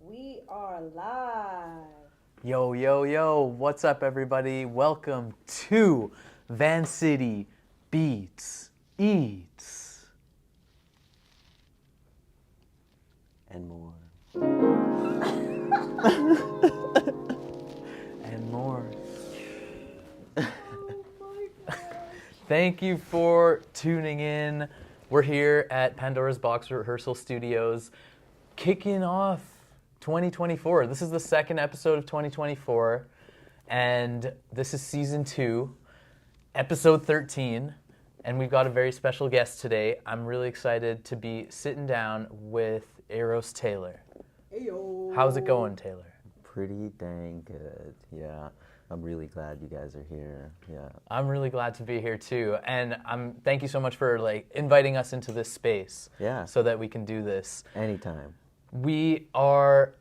We are live. Yo, yo, yo, what's up, everybody? Welcome to Vancity Beats Eats. And more. And more. Thank you for tuning in. We're here at Pandora's Box Rehearsal Studios, kicking off 2024. This is the second episode of 2024, and this is season 2, episode 13, and we've got a very special guest today. I'm really excited to be sitting down with Eros Taylor. Heyo. How's it going, Taylor? Pretty dang good. Yeah. I'm really glad you guys are here. Yeah. I'm really glad to be here too, and thank you so much for inviting us into this space. Yeah. So that we can do this. Anytime. We are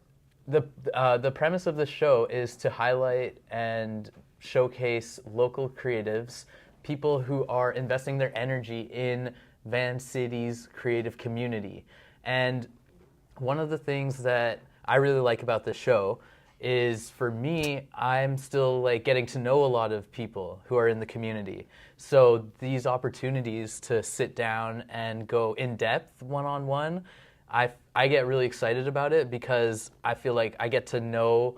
the premise of the show is to highlight and showcase local creatives, people who are investing their energy in Vancity's creative community. And one of the things that I really like about this show is, for me, I'm still getting to know a lot of people who are in the community. So these opportunities to sit down and go in depth one-on-one, I get really excited about it because I feel like I get to know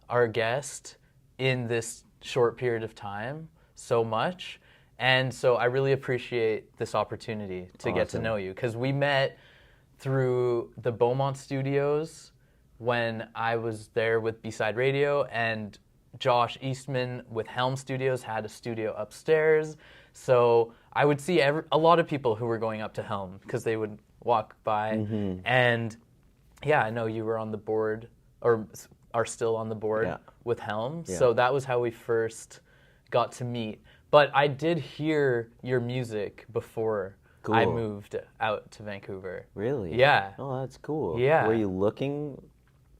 our guest in this short period of time so much. And so I really appreciate this opportunity to get to know you, because we met through the Beaumont Studios when I was there with B-Side Radio, and Josh Eastman with Helm Studios had a studio upstairs. So I would see a lot of people who were going up to Helm because they would walk by. Mm-hmm. And yeah, I know you were on the board, or are still on the board, with Helm. Yeah. So that was how we first got to meet. But I did hear your music before I moved out to Vancouver. Really? Yeah. Oh, that's cool. Yeah. Were you looking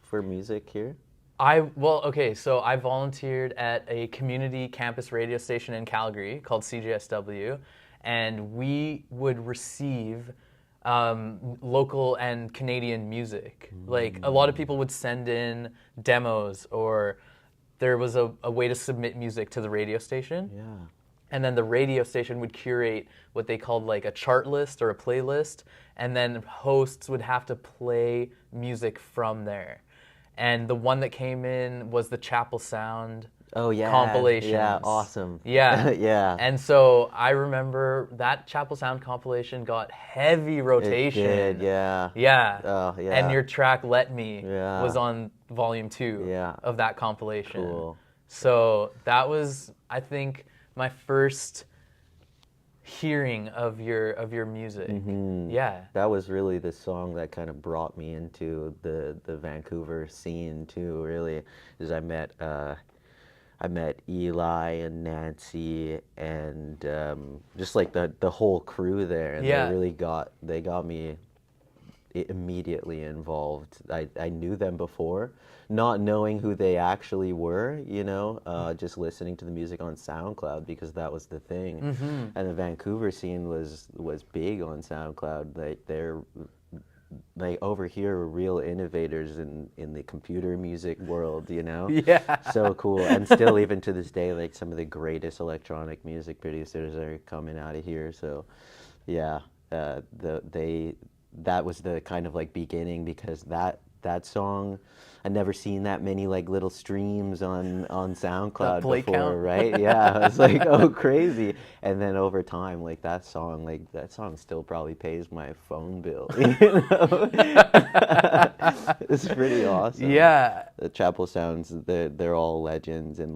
for music here? So I volunteered at a community campus radio station in Calgary called CJSW, and we would receive local and Canadian music. Like, a lot of people would send in demos, or there was a way to submit music to the radio station. Yeah. And then the radio station would curate what they called a chart list or a playlist, and then hosts would have to play music from there. And the one that came in was the Chapel Sound compilations. Yeah, awesome. Yeah. Yeah. And so I remember that Chapel Sound compilation got heavy rotation. It did, yeah. Yeah. Oh, yeah. And your track Let Me was on volume 2 of that compilation. Cool. So that was, I think, my first hearing of your music. Mm-hmm. Yeah. That was really the song that kind of brought me into the Vancouver scene too, really, is I met Eli and Nancy and just the whole crew there, and they got me immediately involved. I knew them before, not knowing who they actually were, just listening to the music on SoundCloud, because that was the thing. Mm-hmm. And the Vancouver scene was big on SoundCloud. They over here are real innovators in the computer music world, Yeah. So cool. And still, even to this day, some of the greatest electronic music producers are coming out of here. So yeah, that was the kind of beginning, because that song, I'd never seen that many little streams on SoundCloud before, count. right? Yeah, it's oh, crazy. And then over time, that song still probably pays my phone bill. It's pretty awesome. Yeah. The Chapel Sounds, they're all legends, and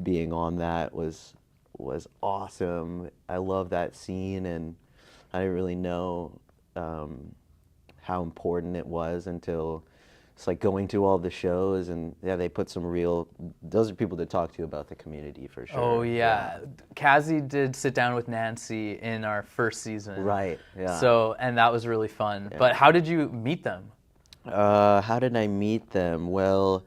being on that was awesome. I love that scene, and I didn't really know how important it was until it's going to all the shows, and they put those are people to talk to about the community for sure. Oh yeah. Kazi did sit down with Nancy in our first season. Right, yeah. So, and that was really fun. Yeah. But how did you meet them? How did I meet them? Well,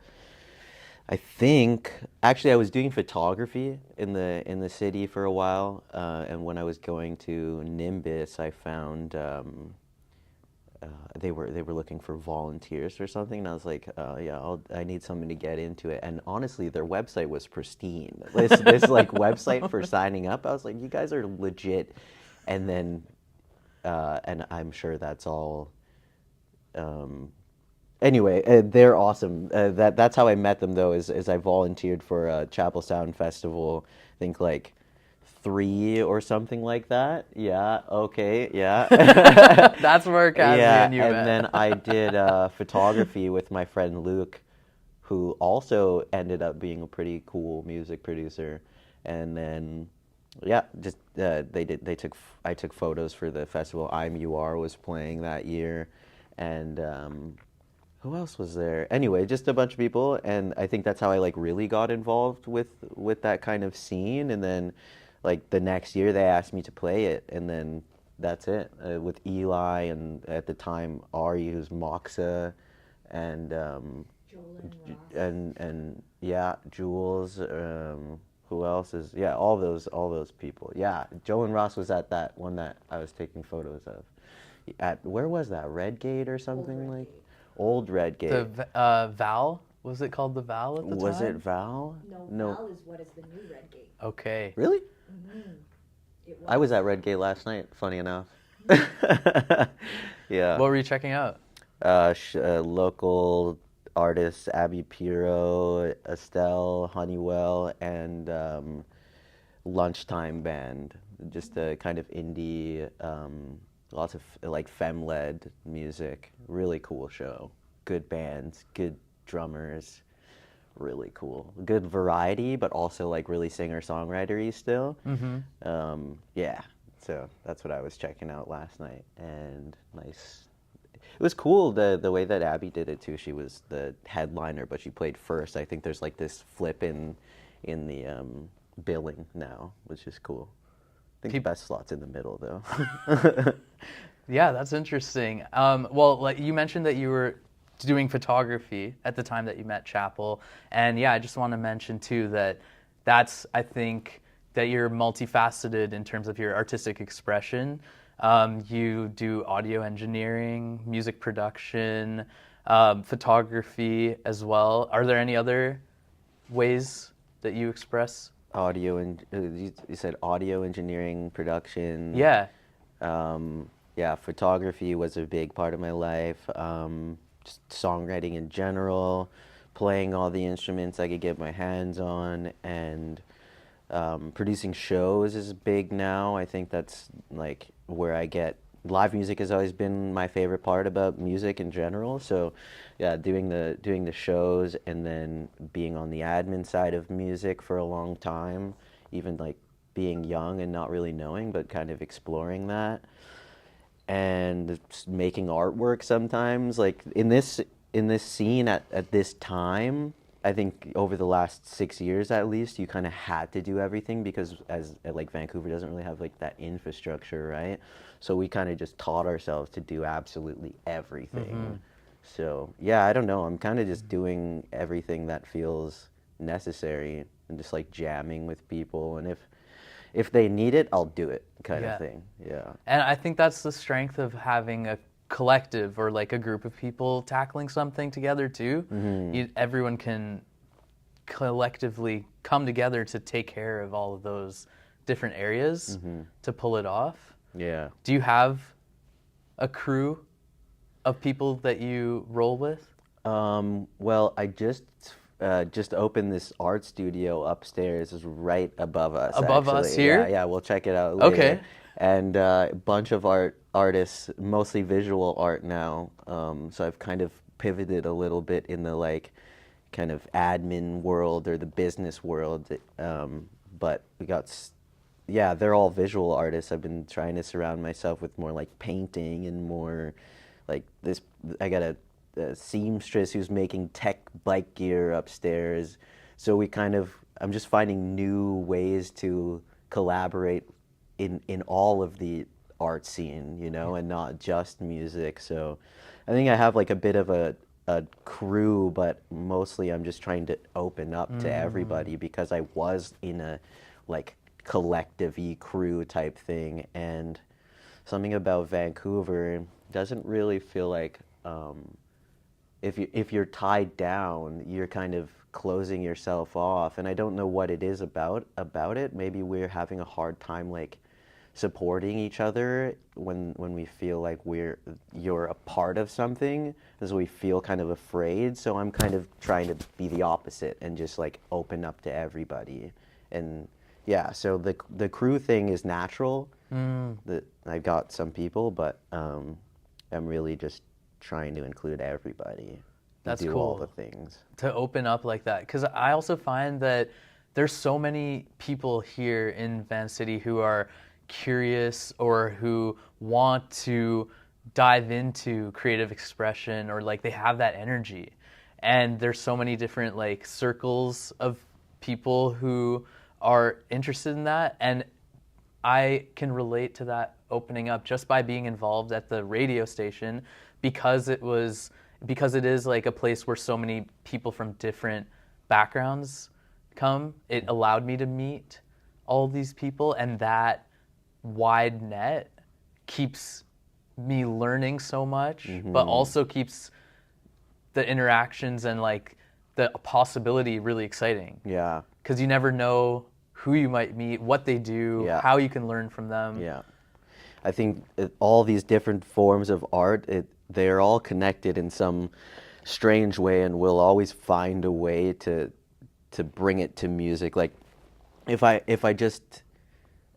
I think actually I was doing photography in the city for a while, and when I was going to Nimbus, I found they were looking for volunteers or something, and I was like, yeah, I need something to get into it. And honestly, their website was pristine. This like website for signing up, I was like, you guys are legit. And then, and I'm sure that's all. Anyway, they're awesome. That's how I met them though. Is I volunteered for a Chapel Sound Festival. I think like 3 or something like that. Yeah. Okay. Yeah. That's where Cassie and you met. And then I did photography with my friend Luke, who also ended up being a pretty cool music producer. And then, yeah, just I took photos for the festival. MOARRR was playing that year, and who else was there? Anyway, just a bunch of people, and I think that's how I like really got involved with that kind of scene. And then, like the next year, they asked me to play it, and then that's it. With Eli and at the time Ari, who's Moxa, and and yeah, Jules. Who else is? Yeah, all those people. Yeah, Joe and Ross was at that one that I was taking photos of. At where was that? Redgate or something like? Old Redgate. The Val? Was it called the Val at the time? Was it Val? No, Val is what is the new Redgate. Okay. Really? Mm-hmm. I was at Redgate last night, funny enough. Yeah. What were you checking out? Local artists, Abby Piro, Estelle, Honeywell, and Lunchtime Band. Just a kind of indie, lots of like femme-led music. Really cool show. Good bands, good drummers. Really cool. Good variety, but also like really singer-songwritery still. Mm-hmm. Yeah, so that's what I was checking out last night, and nice. It was cool the way that Abby did it too. She was the headliner, but she played first. I think there's like this flip in the billing now, which is cool. I think the best slot's in the middle though. Yeah, that's interesting. Well, like you mentioned that you were doing photography at the time that you met Chapel, and yeah, I just want to mention too that I think that you're multifaceted in terms of your artistic expression. You do audio engineering, music production, photography as well. Are there any other ways that you express? Audio and you said audio engineering, production. Yeah. Yeah, photography was a big part of my life. Just songwriting in general, playing all the instruments I could get my hands on, and producing shows is big now. I think that's like where I get live music has always been my favorite part about music in general. So yeah, doing the shows and then being on the admin side of music for a long time, even like being young and not really knowing, but kind of exploring that. And making artwork sometimes, like in this scene at this time, I think over the last 6 years at least, you kind of had to do everything because as like Vancouver doesn't really have like that infrastructure, right? So we kind of just taught ourselves to do absolutely everything. Mm-hmm. So yeah, I don't know. I'm kind of just doing everything that feels necessary and just like jamming with people, and if they need it, I'll do it, kind of thing. Yeah. And I think that's the strength of having a collective or like a group of people tackling something together too. Mm-hmm. Everyone can collectively come together to take care of all of those different areas to pull it off. Yeah. Do you have a crew of people that you roll with? Well, I just opened this art studio upstairs. It's right above us. Above actually. us here? Yeah, we'll check it out later. Okay. And a bunch of artists, mostly visual art now. So I've kind of pivoted a little bit in the like kind of admin world or the business world. But we got, yeah, they're all visual artists. I've been trying to surround myself with more like painting and more like this. I got a seamstress who's making tech bike gear upstairs. So I'm just finding new ways to collaborate in all of the art scene, you know, and not just music. So I think I have like a bit of a crew, but mostly I'm just trying to open up to everybody because I was in a like collective-y crew type thing. And something about Vancouver, doesn't really feel like if you're tied down, you're kind of closing yourself off. And I don't know what it is about it. Maybe we're having a hard time like supporting each other when we feel like you're a part of something, as we feel kind of afraid. So I'm kind of trying to be the opposite and just like open up to everybody. And yeah, so the crew thing is natural. That I've got some people, but I'm really just trying to include everybody. That's do cool. all the things. To open up like that, because I also find that there's so many people here in Vancity who are curious or who want to dive into creative expression, or like they have that energy, and there's so many different like circles of people who are interested in that, and I can relate to that opening up just by being involved at the radio station, because it is like a place where so many people from different backgrounds come. It allowed me to meet all these people, and that wide net keeps me learning so much, but also keeps the interactions and like the possibility really exciting. Yeah. Because you never know who you might meet, what they do, how you can learn from them. Yeah. I think all these different forms of art, they're all connected in some strange way, and we'll always find a way to bring it to music. Like if I just,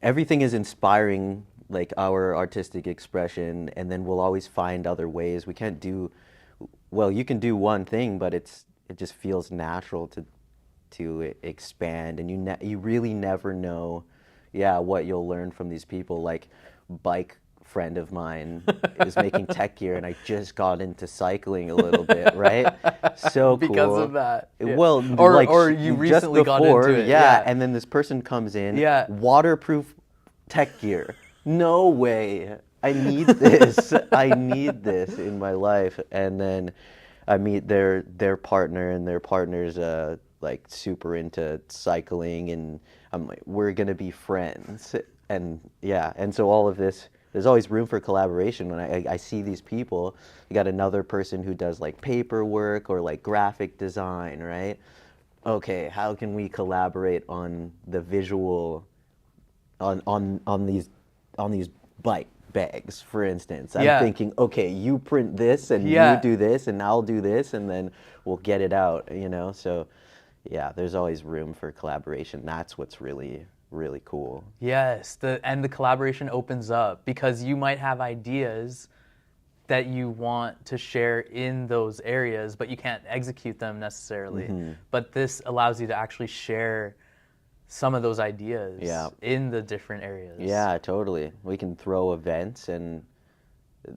everything is inspiring, like our artistic expression, and then we'll always find other ways. We can't do, well, you can do one thing, but it just feels natural to expand, and you really never know, what you'll learn from these people. Like bike friend of mine is making tech gear, and I just got into cycling a little bit, right? So cool. Because of that. Yeah. Well, or, like or you recently got into it. Yeah, and then this person comes in, waterproof tech gear. No way. I need this. I need this in my life. And then I meet their partner, and their partner's like super into cycling, and I'm like, we're gonna be friends. And and so all of this, there's always room for collaboration. When I see these people, you got another person who does like paperwork or like graphic design, right? Okay, how can we collaborate on the visual, on these bike bags, for instance? I'm thinking, okay, you print this, and you do this, and I'll do this, and then we'll get it out, So there's always room for collaboration. That's what's really, really cool. Yes, and the collaboration opens up, because you might have ideas that you want to share in those areas, but you can't execute them necessarily. But this allows you to actually share some of those ideas in the different areas. Yeah, totally. We can throw events, and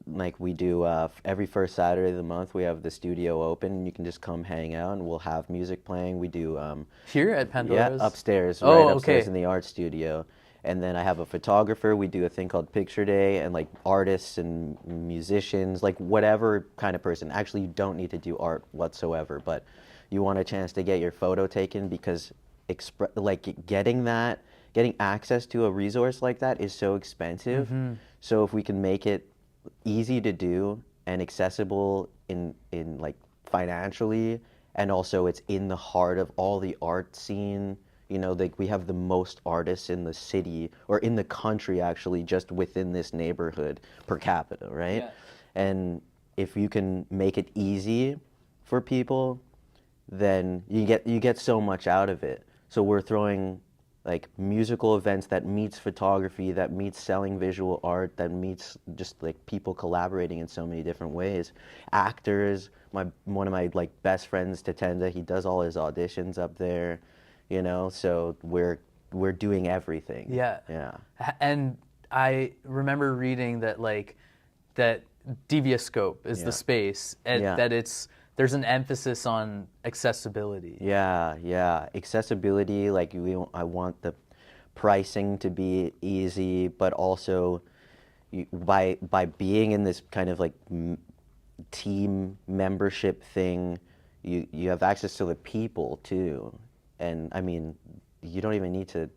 like we do every first Saturday of the month, we have the studio open, and you can just come hang out, and we'll have music playing. We do here at Pandora's? Yeah, upstairs, upstairs in the art studio. And then I have a photographer. We do a thing called Picture Day, and like artists and musicians, like whatever kind of person. Actually, you don't need to do art whatsoever, but you want a chance to get your photo taken, because getting access to a resource like that is so expensive. So if we can make it easy to do and accessible in like financially, and also it's in the heart of all the art scene, like we have the most artists in the city, or in the country actually, just within this neighborhood per capita, right? And if you can make it easy for people, then you get so much out of it. So we're throwing like musical events that meets photography, that meets selling visual art, that meets just like people collaborating in so many different ways. Actors, one of my like best friends, Tatenda, he does all his auditions up there, so we're doing everything. Yeah. And I remember reading that that Devioscope is the space, and that there's an emphasis on accessibility. Yeah. Accessibility, like I want the pricing to be easy, but also by being in this kind of like team membership thing, you have access to the people too. And I mean, you don't even need to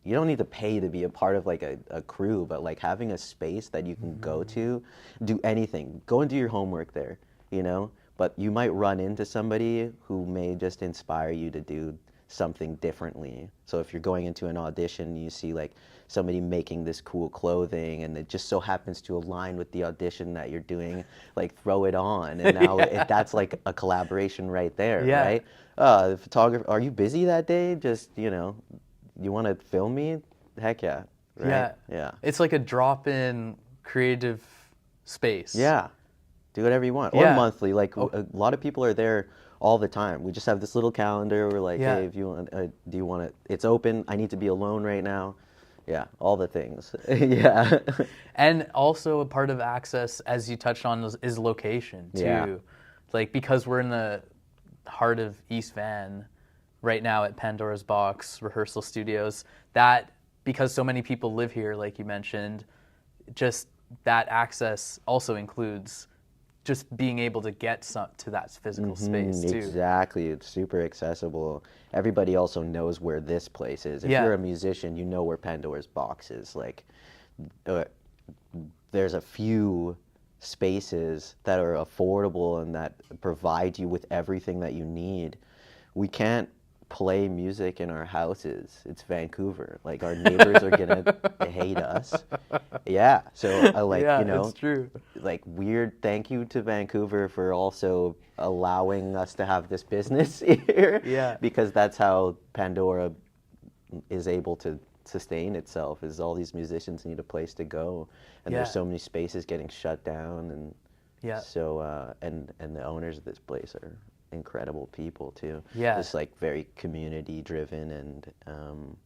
you don't need to pay to be a part of like a crew, but like having a space that you can go to, do anything, go and do your homework there, you know, but you might run into somebody who may just inspire you to do something differently. So if you're going into an audition, you see like somebody making this cool clothing and it just so happens to align with the audition that you're doing, like throw it on, and now that's like a collaboration right there, right? The photographer, are you busy that day? Just, you know, you want to film me? Heck yeah. Right? Yeah. It's like a drop-in creative space. Yeah. Do whatever you want. Or monthly. Like a lot of people are there all the time. We just have this little calendar. We're like, hey, if you want, do you want to? It's open. I need to be alone right now. Yeah, all the things. Yeah. And also a part of access, as you touched on, is location too. Yeah. Like, because we're in the heart of East Van right now at Pandora's Box Rehearsal Studios, that, because so many people live here, like you mentioned, just that access also includes just being able to get to that physical space too. Exactly, it's super accessible. Everybody also knows where this place is. If you're a musician, you know where Pandora's Box is. Like, there's a few spaces that are affordable and that provide you with everything that you need. We can't play music in our houses. It's Vancouver. Like, our neighbors are gonna hate us. Yeah. So you know, it's true. Like, weird thank you to Vancouver for also allowing us to have this business here. Yeah. Because that's how Pandora is able to sustain itself, is all these musicians need a place to go, and there's so many spaces getting shut down, and so and the owners of this place are incredible people too. Yeah. Just like very community driven, and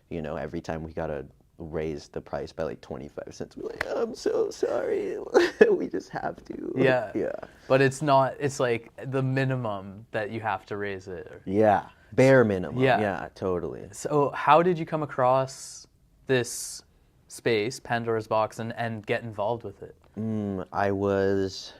you know, every time we gotta raise the price by like 25 cents, we're like, I'm so sorry. We just have to. Yeah. Yeah. But it's not, it's like the minimum that you have to raise it. Yeah. Bare minimum. Yeah. Yeah, totally. So how did you come across this space, Pandora's Box, and get involved with it? I was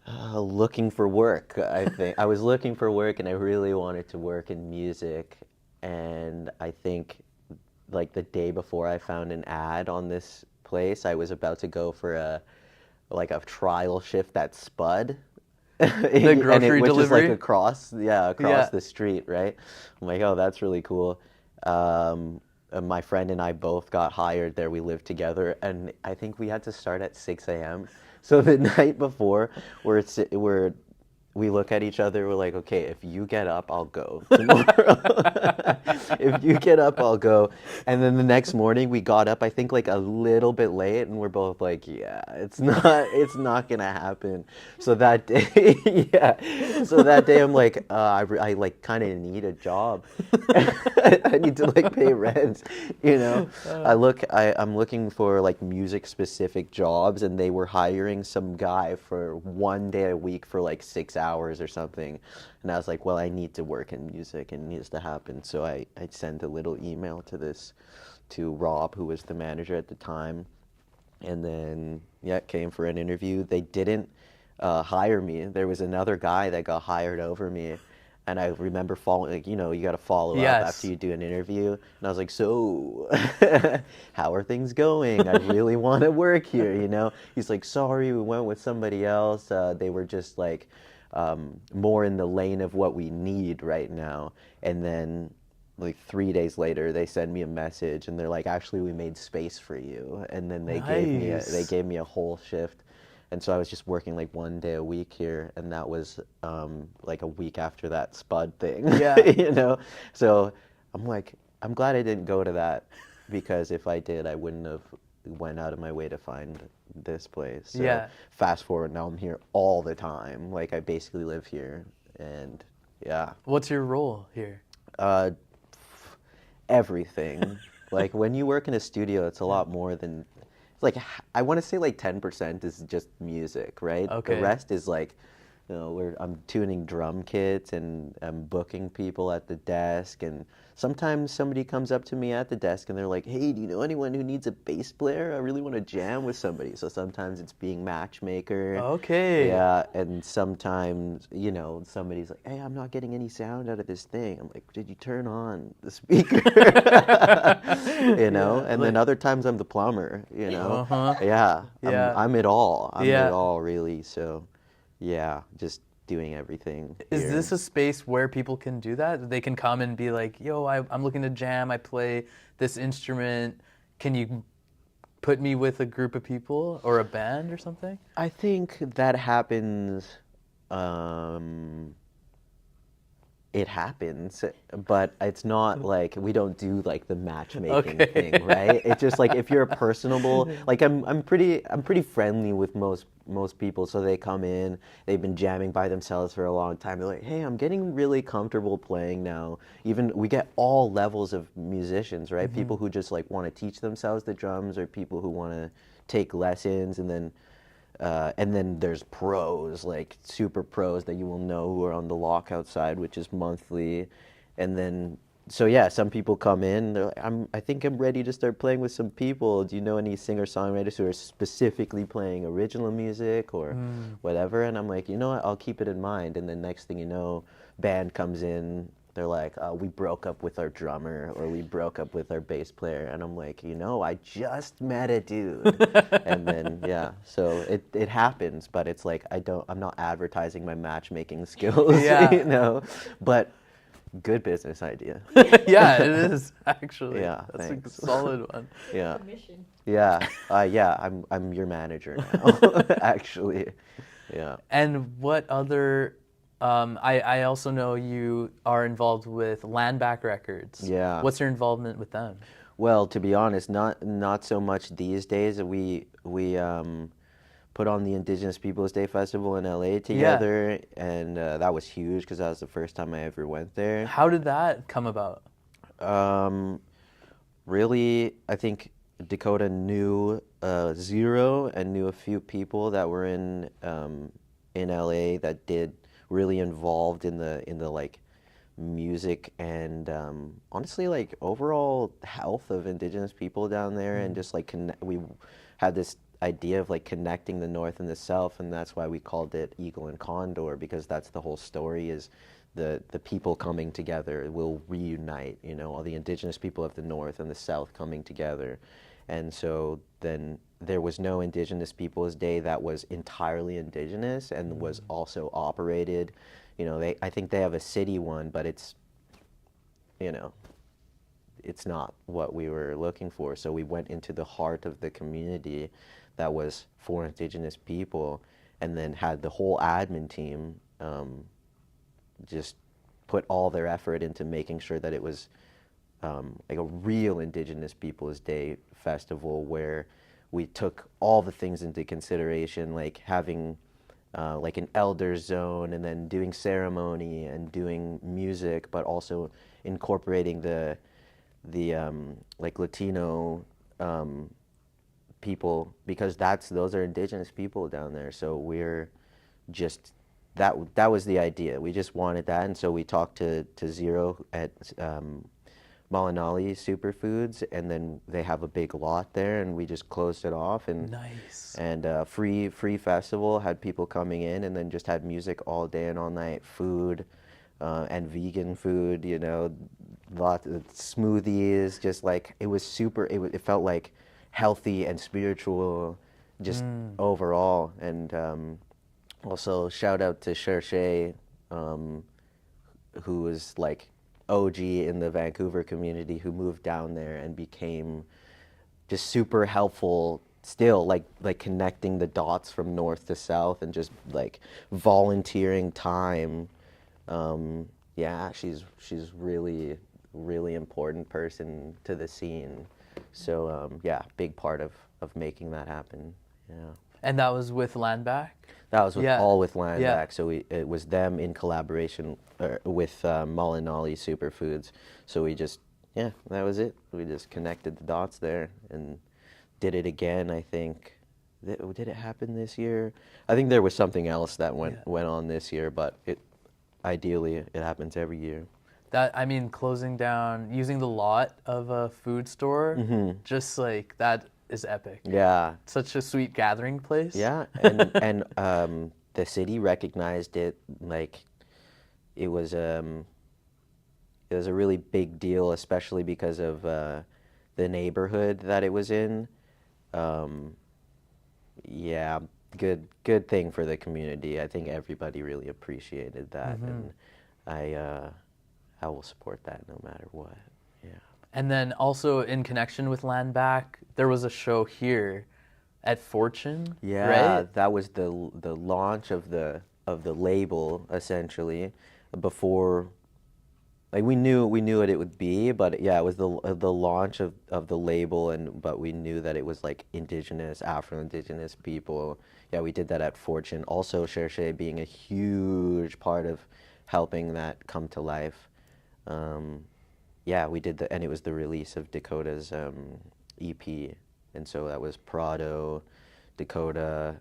looking for work, I think. I was looking for work, and I really wanted to work in music. And I think, like, the day before I found an ad on this place, I was about to go for a trial shift at Spud. The grocery which delivery? is like across the street, right? I'm like, oh, that's really cool. My friend and I both got hired there. We lived together, and I think we had to start at 6 a.m. So the night before, we look at each other, we're like, okay, if you get up, I'll go tomorrow. If you get up, I'll go. And then the next morning we got up, I think like a little bit late, and we're both like, yeah, it's not gonna happen. So that day, I'm like, I like kind of need a job. I need to like pay rent, you know? I'm looking for like music specific jobs, and they were hiring some guy for 1 day a week for like 6 hours or something. And I was like, well, I need to work in music, and it needs to happen. So I sent a little email to Rob, who was the manager at the time, and then came for an interview. They didn't hire me. There was another guy that got hired over me, and I remember following, like, you know, you got to follow up after you do an interview. And I was like, so how are things going? I really want to work here, you know? He's like, sorry, we went with somebody else. They were just like more in the lane of what we need right now. And then like 3 days later, they send me a message, and they're like, actually, we made space for you. And then they gave me a whole shift. And so I was just working like 1 day a week here, and that was like a week after that Spud thing. Yeah. You know? So I'm like, I'm glad I didn't go to that, because if I did, I wouldn't have went out of my way to find this place. So fast forward, now I'm here all the time. Like, I basically live here, and yeah. What's your role here? Everything. Like, when you work in a studio, it's a lot more than, like, I want to say like 10% is just music, right? Okay. The rest is like You know, I'm tuning drum kits and I'm booking people at the desk, and sometimes somebody comes up to me at the desk and they're like, "Hey, do you know anyone who needs a bass player? I really want to jam with somebody." So sometimes it's being matchmaker. Okay. Yeah, and sometimes, you know, somebody's like, "Hey, I'm not getting any sound out of this thing." I'm like, "Did you turn on the speaker?" You know, Yeah, and then other times I'm the plumber, you know. Yeah, Yeah. I'm it all. I'm Yeah. it all, really. So, yeah, just doing everything Is here. this a space where people can do that? They can come and be like, "Yo, I'm looking to jam. I play this instrument. Can you put me with a group of people or a band or something?" I think that happens. Um, it happens, but it's not like we don't do like the matchmaking Okay. thing, right? It's just like if you're personable, like I'm pretty friendly with most people, so they come in, they've been jamming by themselves for a long time. They're like, "Hey, I'm getting really comfortable playing now." Even we get all levels of musicians, right? People who just like want to teach themselves the drums, or people who want to take lessons, and then there's pros, like super pros that you will know who are on the lockout side, which is monthly. And then, so yeah, some people come in, they're like, I think I'm ready to start playing with some people. Do you know any singer-songwriters who are specifically playing original music or whatever? And I'm like, you know what, I'll keep it in mind. And then next thing you know, band comes in, they're like, "We broke up with our drummer," or "We broke up with our bass player," and I'm like, you know, I just met a dude. And then yeah, so it happens, but it's like I'm not advertising my matchmaking skills, Yeah. you know, but good business idea. Yeah, it is actually. Yeah, That's thanks. a solid one. Yeah, Mission. yeah, yeah. I'm your manager now, actually. Yeah. And what other? I also know you are involved with Landback Records. Yeah. What's your involvement with them? Well, to be honest, not so much these days. We put on the Indigenous Peoples Day Festival in LA together, and that was huge because that was the first time I ever went there. How did that come about? Really, I think Dakota knew Zero and knew a few people that were in LA that did really involved in the like music and honestly like overall health of Indigenous people down there, and just like we had this idea of like connecting the North and the South, and that's why we called it Eagle and Condor, because that's the whole story, is the people coming together will reunite, you know, all the Indigenous people of the North and the South coming together. And so then there was no Indigenous Peoples Day that was entirely Indigenous and was also operated, you know, I think they have a city one, but it's, you know, it's not what we were looking for. So we went into the heart of the community that was for Indigenous people, and then had the whole admin team just put all their effort into making sure that it was like a real Indigenous Peoples Day festival, where we took all the things into consideration, like having like an elder zone, and then doing ceremony and doing music, but also incorporating the like Latino people, because those are Indigenous people down there. So we're just that was the idea. We just wanted that, and so we talked to Zero at Molinali Superfoods, and then they have a big lot there, and we just closed it off, and Nice. and free festival, had people coming in, and then just had music all day and all night, food and vegan food, you know, lots of smoothies, just like it was super. It felt like healthy and spiritual, just overall. And also shout out to Cherche, who was like OG in the Vancouver community, who moved down there and became just super helpful still, like connecting the dots from north to south, and just like volunteering time. Yeah, she's really important person to the scene. So yeah, big part of making that happen. Yeah. And that was with Landback? That was all with Landback. Yeah. So it was them in collaboration with Molinali Superfoods. So we just, yeah, that was it. We just connected the dots there and did it again, I think, Did it happen this year? I think there was something else that went on this year, but ideally it happens every year. That, I mean, closing down, using the lot of a food store, just like that is epic. Yeah. Such a sweet gathering place. Yeah, and the city recognized it, like it was a really big deal, especially because of the neighborhood that it was in. Yeah, good thing for the community. I think everybody really appreciated that, and I will support that no matter what. Yeah. And then also in connection with Land Back, there was a show here at Fortune. Yeah, right? that was the launch of the label essentially. Before, like we knew what it would be, but yeah, it was the launch of the label, but we knew that it was like indigenous, Afro-Indigenous people. Yeah, we did that at Fortune. Also, Surrey being a huge part of helping that come to life. Yeah, we did and it was the release of Dakota's EP, and so that was Prado, Dakota.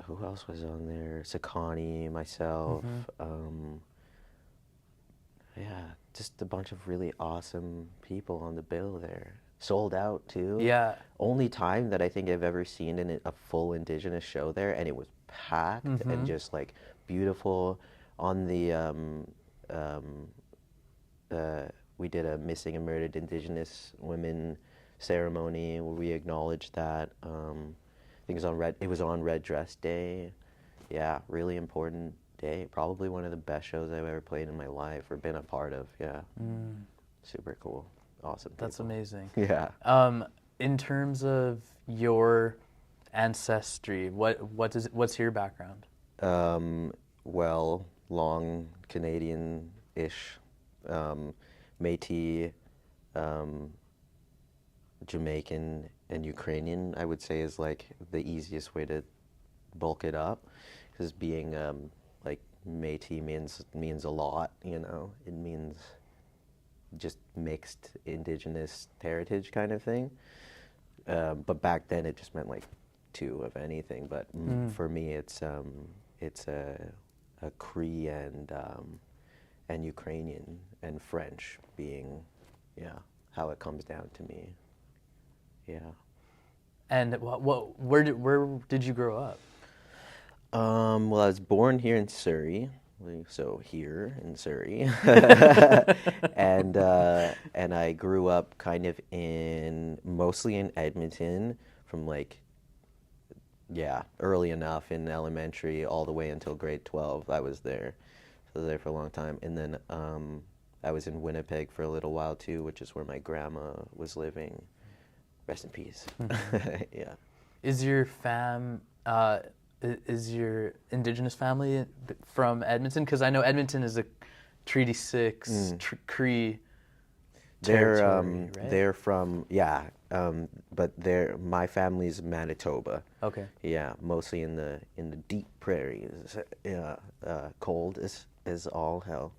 Who else was on there? Sakani, myself. Yeah, just a bunch of really awesome people on the bill there. Sold out too. Yeah. Only time that I think I've ever seen a full Indigenous show there, and it was packed and just like beautiful. On the we did a missing and murdered Indigenous women ceremony where we acknowledged that. I think it was on Red Dress Day. Yeah, really important day. Probably one of the best shows I've ever played in my life or been a part of. Yeah. Super cool. Awesome. That's people. amazing. Yeah. In terms of your ancestry, what's your background? Well, long Canadian-ish, Métis, Jamaican, and Ukrainian, I would say, is like the easiest way to bulk it up, because being like Métis means a lot, you know. It means just mixed indigenous heritage kind of thing. But back then it just meant like two of anything. But for me, it's a Cree and Ukrainian and French being, how it comes down to me. Yeah. And where did you grow up? Well, I was born here in Surrey, so here in Surrey, and I grew up kind of mostly in Edmonton from early enough in elementary all the way until grade 12. I was there, so I was there for a long time, and then I was in Winnipeg for a little while too, which is where my grandma was living. Rest in peace. Yeah. Is your Indigenous family from Edmonton? Because I know Edmonton is a Treaty 6 Cree territory, right? They're from, but my family's Manitoba. Okay. Yeah, mostly in the deep prairies. Yeah, cold as all hell.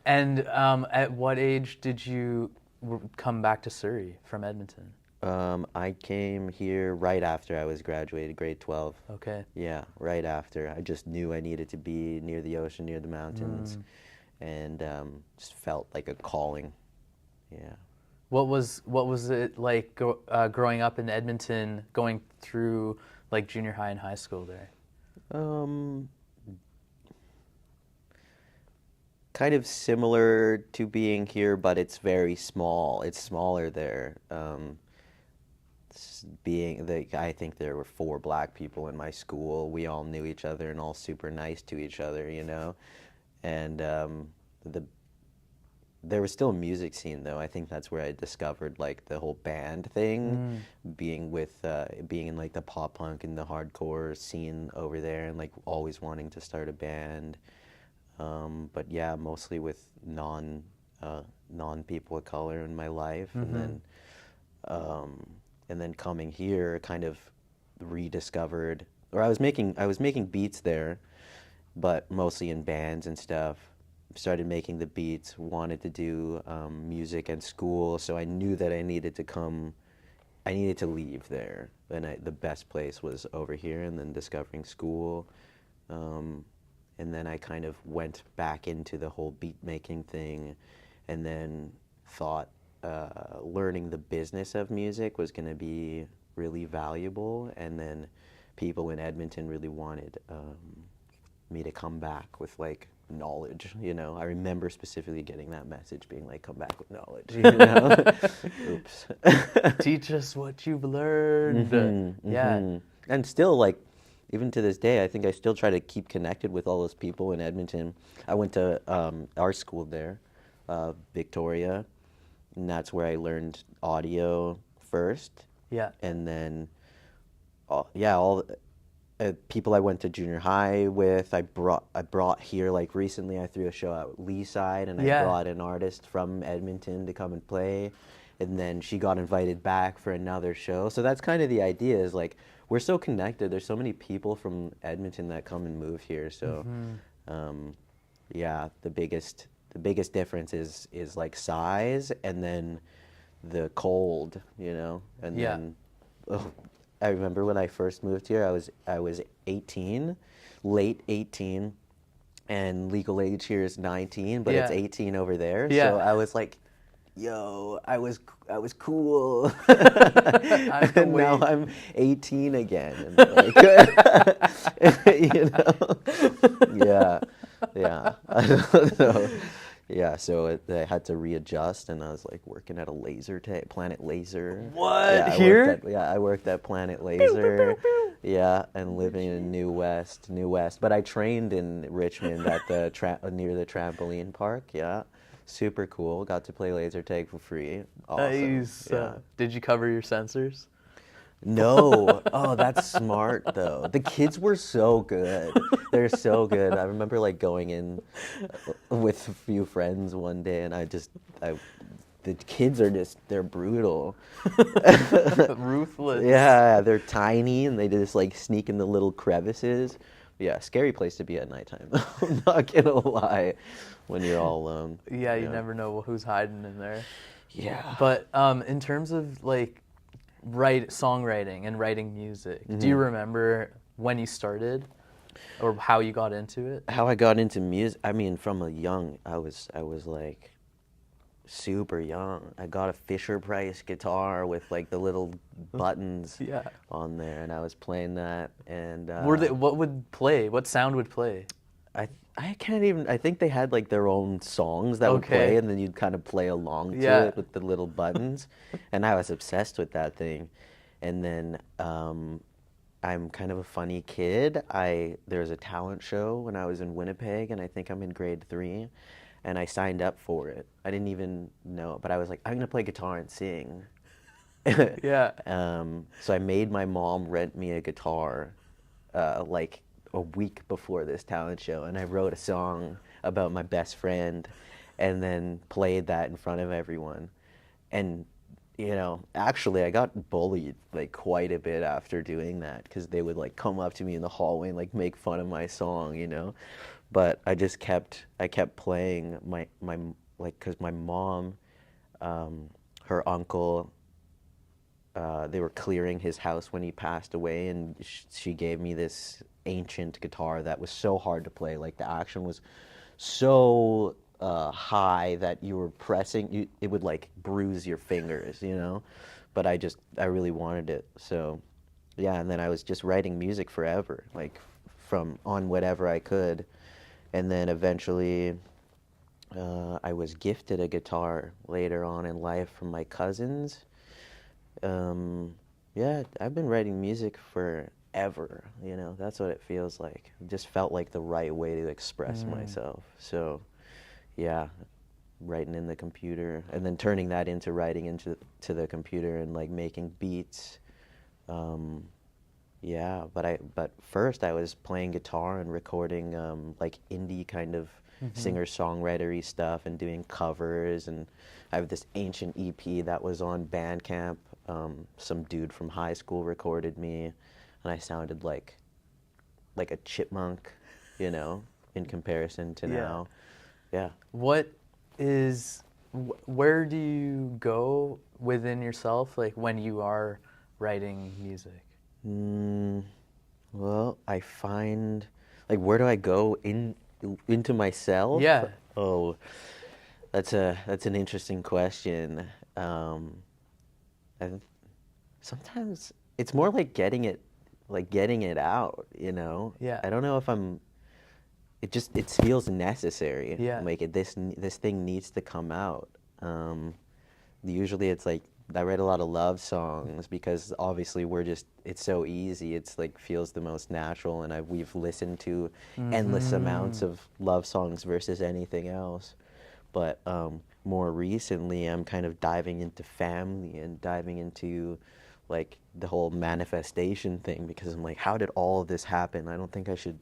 And at what age did you come back to Surrey from Edmonton? I came here right after I was graduated, grade 12. Okay. Yeah, right after. I just knew I needed to be near the ocean, near the mountains, and just felt like a calling. Yeah. What was it like growing up in Edmonton, going through like junior high and high school there? Kind of similar to being here, but it's very small. It's smaller there. I think there were 4 black people in my school. We all knew each other and all super nice to each other, you know. And there was still a music scene though. I think that's where I discovered like the whole band thing, being in like the pop punk and the hardcore scene over there, and like always wanting to start a band. But yeah, mostly with non people of color in my life, and then coming here, kind of rediscovered, or I was making beats there, but mostly in bands and stuff. started making the beats, wanted to do music and school, so I knew that I needed to leave there, and the best place was over here, and then discovering school. And then I kind of went back into the whole beat making thing, and then thought learning the business of music was going to be really valuable, and then people in Edmonton really wanted me to come back with like knowledge, you know. I remember specifically getting that message being like, come back with knowledge, you know. Oops. Teach us what you've learned. Yeah. And still, like, even to this day, I think I still try to keep connected with all those people in Edmonton. I went to art school there, Victoria, and that's where I learned audio first. Yeah. And then, all people I went to junior high with, I brought here, like recently I threw a show at Leaside, and I brought an artist from Edmonton to come and play, and then she got invited back for another show. So that's kind of the idea, is like, we're so connected. There's so many people from Edmonton that come and move here. So yeah, the biggest difference is like size, and then the cold, you know. And then I remember when I first moved here, I was 18, late 18, and legal age here is 19, but it's 18 over there. Yeah. So I was like, yo, I was cool. And now I'm 18 again. And like, you know, yeah. I don't know. Yeah, so I had to readjust, and I was like working at a Planet Laser. What? Yeah, Here? I worked at Planet Laser. Yeah, and living in New West. But I trained in Richmond at the near the trampoline park. Yeah, super cool. Got to play laser tag for free. Awesome. Nice. Yeah. Did you cover your sensors? No. Oh, that's smart though. The kids were so good. They're so good. I remember like going in with a few friends one day, and the kids are they're brutal. Ruthless. Yeah, they're tiny, and they just like sneak in the little crevices. Yeah, scary place to be at nighttime. I'm not gonna lie, when you're all alone. Yeah, you never know who's hiding in there. Yeah. But in terms of like songwriting and writing music, do you remember when you started, or how you got into it? How I got into music? I mean, from I was like super young. I got a Fisher-Price guitar with like the little buttons on there, and I was playing that. And what sound would play? I can't even. I think they had like their own songs that would play, and then you'd kind of play along to it with the little buttons. And I was obsessed with that thing. And then I'm kind of a funny kid. There was a talent show when I was in Winnipeg, and I think I'm in grade 3, and I signed up for it. I didn't even know, but I was like, I'm gonna play guitar and sing. Yeah. So I made my mom rent me a guitar, like a week before this talent show, and I wrote a song about my best friend, and then played that in front of everyone. And you know, actually I got bullied like quite a bit after doing that, because they would like come up to me in the hallway and like make fun of my song, you know. But I kept playing my like, because my mom, her uncle, they were clearing his house when he passed away, and she gave me this ancient guitar that was so hard to play. Like the action was so high that you were pressing, it would like bruise your fingers, you know. But I really wanted it. So yeah, and then I was just writing music forever, like on whatever I could. And then eventually I was gifted a guitar later on in life from my cousins. Yeah, I've been writing music forever, you know. That's what it feels like. It just felt like the right way to express myself. So yeah, writing in the computer, and then turning that into writing into the computer, and like making beats. Yeah, but first I was playing guitar and recording like indie kind of singer-songwriter-y stuff, and doing covers. And I have this ancient EP that was on Bandcamp. Some dude from high school recorded me, and I sounded like a chipmunk, you know, in comparison to now. Yeah. What is, where do you go within yourself, like when you are writing music? Well, I find, like, where do I go into myself? Yeah. Oh, that's an interesting question. And sometimes it's more like getting it out, you know? Yeah. I don't know if it feels necessary. Yeah. Like this thing needs to come out. Usually it's like I write a lot of love songs because obviously it's so easy. It's like feels the most natural, and we've listened to endless amounts of love songs versus anything else. But more recently, I'm kind of diving into family and diving into like the whole manifestation thing because I'm like, how did all of this happen? I don't think I should.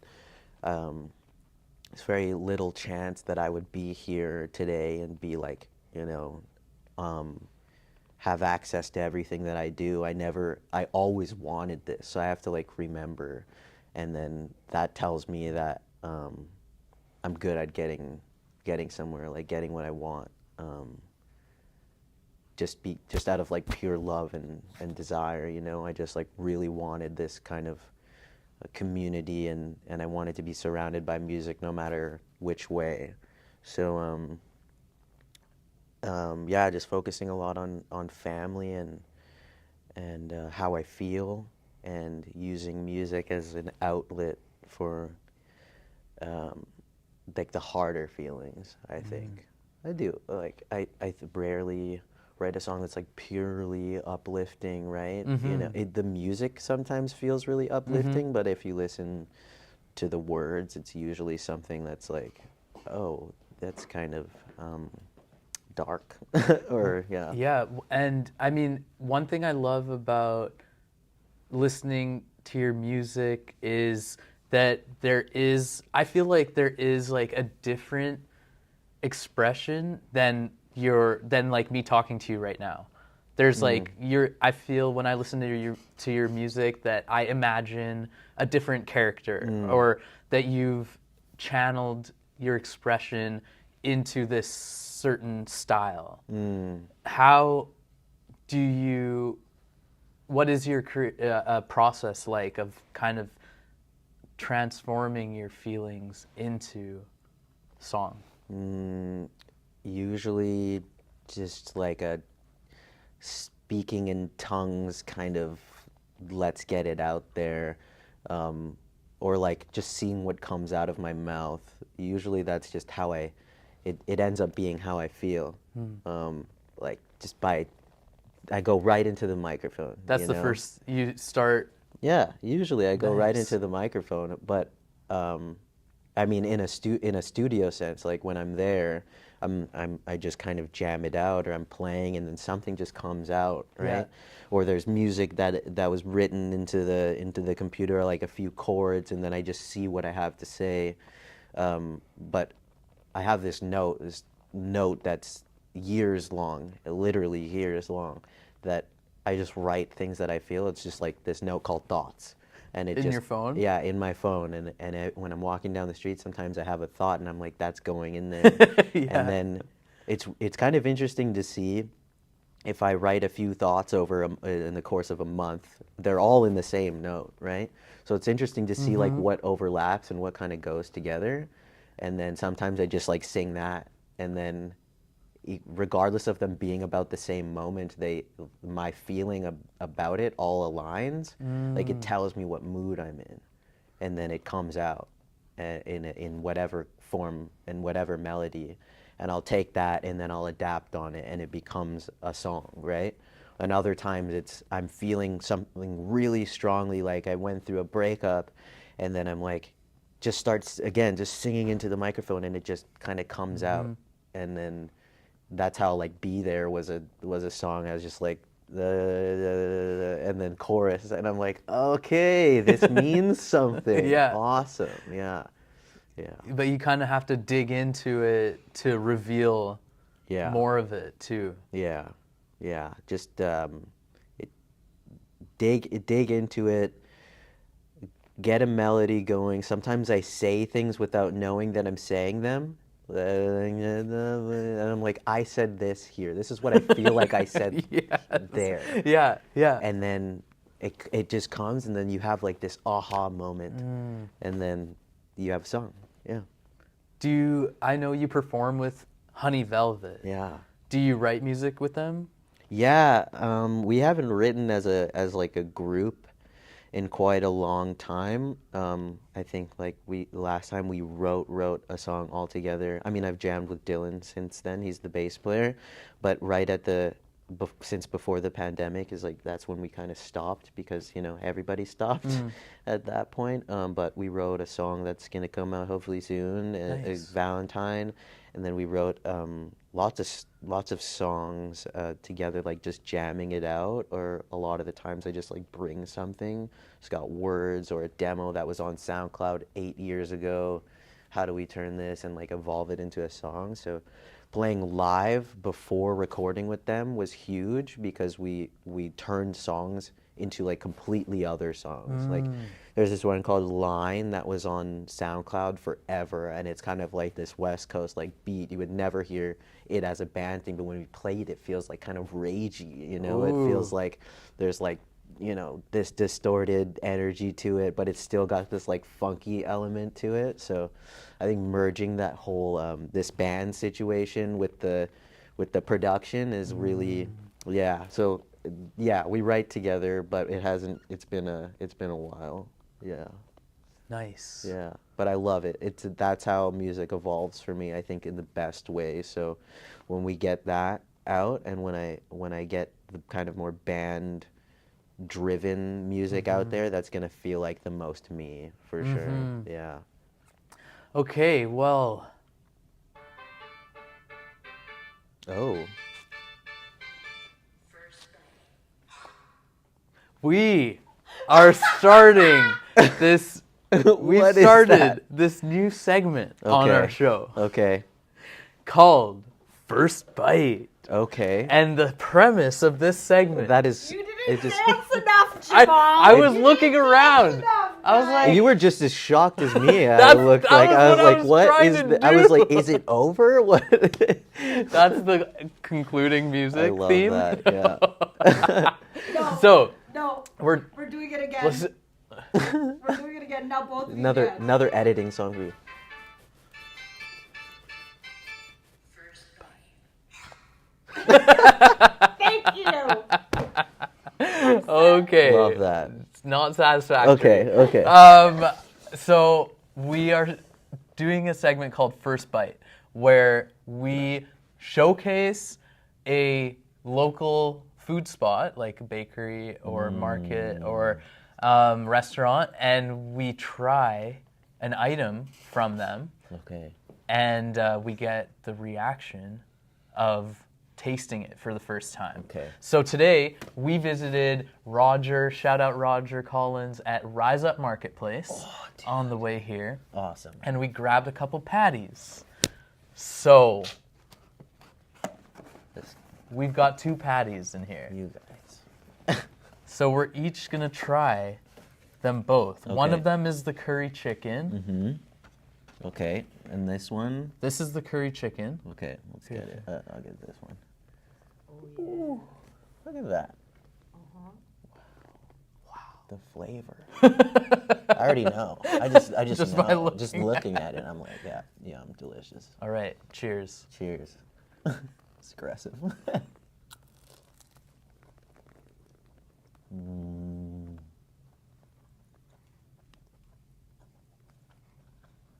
There's very little chance that I would be here today and be like, you know, have access to everything that I do. I always wanted this, so I have to like remember, and then that tells me that I'm good at getting somewhere, like getting what I want. Just out of like pure love and desire, you know. I just like really wanted this kind of a community, and I wanted to be surrounded by music no matter which way. So yeah, just focusing a lot on family and how I feel, and using music as an outlet for like the harder feelings, I think. I do. Like I rarely write a song that's like purely uplifting, right? You know, the music sometimes feels really uplifting, but if you listen to the words, it's usually something that's like, oh, that's kind of dark, or yeah. Yeah, and I mean, one thing I love about listening to your music is that I feel like there is like a different expression than like me talking to you right now. There's like I feel when I listen to your music that I imagine a different character, or that you've channeled your expression into this certain style. How do you, what is your process like of kind of transforming your feelings into song? Usually just like a speaking in tongues kind of let's get it out there, or like just seeing what comes out of my mouth. Usually that's just how it ends up being how I feel. Like just I go right into the microphone. That's the first, you start. Yeah, usually I go right Nice. into the microphone, but I mean in a studio sense, like when I'm there, I just kind of jam it out, or I'm playing and then something just comes out, right? Yeah. Or there's music that was written into the computer, like a few chords, and then I just see what I have to say. But I have this note that's years long, literally years long, that I just write things that I feel. It's just like this note called thoughts. And it In just, your phone? Yeah, in my phone. And when I'm walking down the street, sometimes I have a thought and I'm like, that's going in there. Yeah. And then it's kind of interesting to see if I write a few thoughts in the course of a month, they're all in the same note, right? So it's interesting to see like what overlaps and what kind of goes together. And then sometimes I just like sing that, and then regardless of them being about the same moment, my feeling about it all aligns. Like it tells me what mood I'm in, and then it comes out in whatever form and whatever melody, and I'll take that and then I'll adapt on it, and it becomes a song, right? And other times I'm feeling something really strongly, like I went through a breakup, and then I'm like, just starts again, just singing into the microphone, and it just kind of comes out, and then that's how like "Be There" was a song. I was just like and then chorus, and I'm like, okay, this means something. Yeah. Awesome. Yeah. But you kind of have to dig into it to reveal more of it too. Yeah. Just dig into it. Get a melody going. Sometimes I say things without knowing that I'm saying them, And I'm like, I said this here. This is what I feel like I said there. Yeah, yeah. And then it just comes, and then you have like this aha moment, and then you have a song. Yeah. I know you perform with HONEYVELVET. Yeah. Do you write music with them? Yeah. We haven't written as like a group in quite a long time. I think like last time we wrote a song all together. I mean, I've jammed with Dylan since then. He's the bass player, but right at since before the pandemic is like that's when we kind of stopped because everybody stopped at that point. But we wrote a song that's gonna come out hopefully soon. Nice. It's Valentine, and then we wrote lots of songs together, like just jamming it out. Or a lot of the times I just like bring something, just got words or a demo that was on SoundCloud 8 years ago. How do we turn this and like evolve it into a song? So playing live before recording with them was huge because we turned songs into like completely other songs. Like there's this one called Line that was on SoundCloud forever, and it's kind of like this West Coast like beat. You would never hear it as a band thing, but when we play it, it feels like kind of ragey, It feels like there's like this distorted energy to it, but it's still got this like funky element to it. So I think merging that whole this band situation with the production is really so we write together, but it's been a while. Nice. Yeah, but I love it. That's how music evolves for me, I think, in the best way. So when we get that out, and when I get the kind of more band driven music out there, that's gonna feel like the most me for sure. Yeah. Okay, well. Oh. We are starting this. We What is started that? this new segment on Okay. our show Okay. called First Bite. Okay. And the premise of this segment. That is. You It didn't just. dance enough, Jamal. I was You looking didn't around. dance enough, I was like, You were just as shocked as me. I That looked was like I was what I like, was what trying is? to I was do. like, is it over? What? that's the concluding music I love theme. that. Yeah. No, So no, we're doing it again. listen, We're doing it again. Now both of you dance. Another editing song for you. Thank you. okay. Love that. It's not satisfactory. Okay. So we are doing a segment called First Bite, where we showcase a local food spot, like a bakery or market or restaurant, and we try an item from them, Okay. and we get the reaction of tasting it for the first time. Okay. So today we visited Roger, shout out Roger Collins at Rise Up Marketplace on the way here, Awesome. and we grabbed a couple patties. So we've got 2 patties in here. You guys. So we're each gonna try them both. One Okay. of them is the curry chicken. Okay. And this one. This is the curry chicken. Okay. Let's get it. I'll get this one. Oh, Ooh, look at that. Uh-huh. The flavor. I already know. I just Just by know. looking Just looking at it, I'm like, yeah, I'm delicious. All right, cheers. Cheers. It's aggressive.